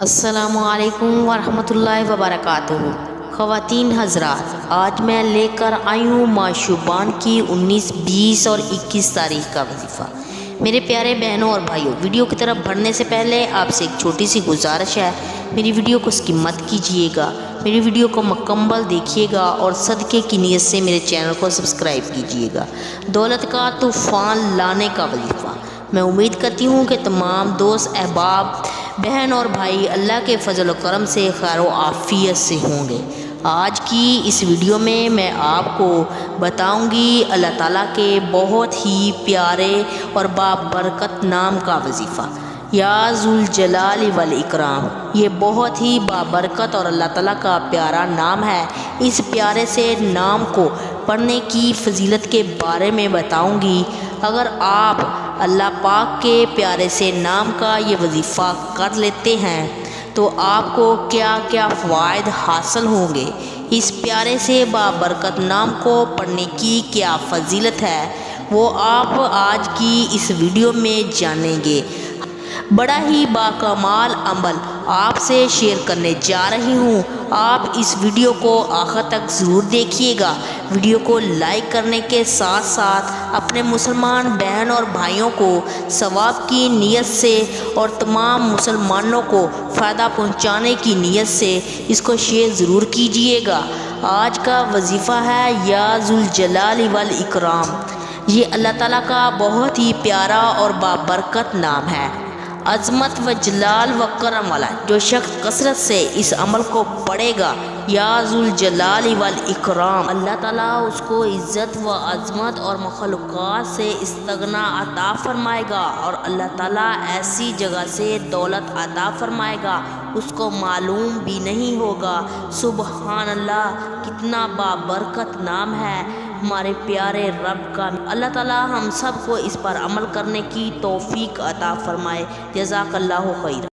السلام علیکم ورحمۃ اللہ وبرکاتہ۔ خواتین حضرات، آج میں لے کر آئی ہوں ماہ شعبان کی 19، 20 اور 21 تاریخ کا وظیفہ۔ میرے پیارے بہنوں اور بھائیوں، ویڈیو کی طرف بڑھنے سے پہلے آپ سے ایک چھوٹی سی گزارش ہے، میری ویڈیو کو اسکپ مت کیجیے گا، میری ویڈیو کو مکمل دیکھیے گا اور صدقے کی نیت سے میرے چینل کو سبسکرائب کیجیے گا۔ دولت کا طوفان لانے کا وظیفہ۔ میں امید کرتی ہوں کہ تمام دوست، احباب، بہن اور بھائی اللہ کے فضل و کرم سے خیر و عافیت سے ہوں گے۔ آج کی اس ویڈیو میں آپ کو بتاؤں گی اللہ تعالیٰ کے بہت ہی پیارے اور بابرکت نام کا وظیفہ، یا ذوالجلال والاکرام۔ یہ بہت ہی بابرکت اور اللہ تعالیٰ کا پیارا نام ہے۔ اس پیارے سے نام کو پڑھنے کی فضیلت کے بارے میں بتاؤں گی۔ اگر آپ اللہ پاک کے پیارے سے نام کا یہ وظیفہ کر لیتے ہیں تو آپ کو کیا کیا فوائد حاصل ہوں گے، اس پیارے سے بابرکت نام کو پڑھنے کی کیا فضیلت ہے، وہ آپ آج کی اس ویڈیو میں جانیں گے۔ بڑا ہی باکمال عمل آپ سے شیئر کرنے جا رہی ہوں، آپ اس ویڈیو کو آخر تک ضرور دیکھیے گا۔ ویڈیو کو لائک کرنے کے ساتھ ساتھ اپنے مسلمان بہن اور بھائیوں کو ثواب کی نیت سے اور تمام مسلمانوں کو فائدہ پہنچانے کی نیت سے اس کو شیئر ضرور کیجیے گا۔ آج کا وظیفہ ہے یا ذوالجلال والاکرام۔ یہ اللہ تعالیٰ کا بہت ہی پیارا اور بابرکت نام ہے، عظمت و جلال و کرم والا۔ جو شخص کثرت سے اس عمل کو پڑھے گا، یا ذوالجلال والاکرام، اللہ تعالیٰ اس کو عزت و عظمت اور مخلوقات سے استغنا عطا فرمائے گا، اور اللہ تعالیٰ ایسی جگہ سے دولت عطا فرمائے گا اس کو معلوم بھی نہیں ہوگا۔ سبحان اللہ، کتنا بابرکت نام ہے ہمارے پیارے رب کا۔ اللہ تعالیٰ ہم سب کو اس پر عمل کرنے کی توفیق عطا فرمائے۔ جزاک اللہ خیر۔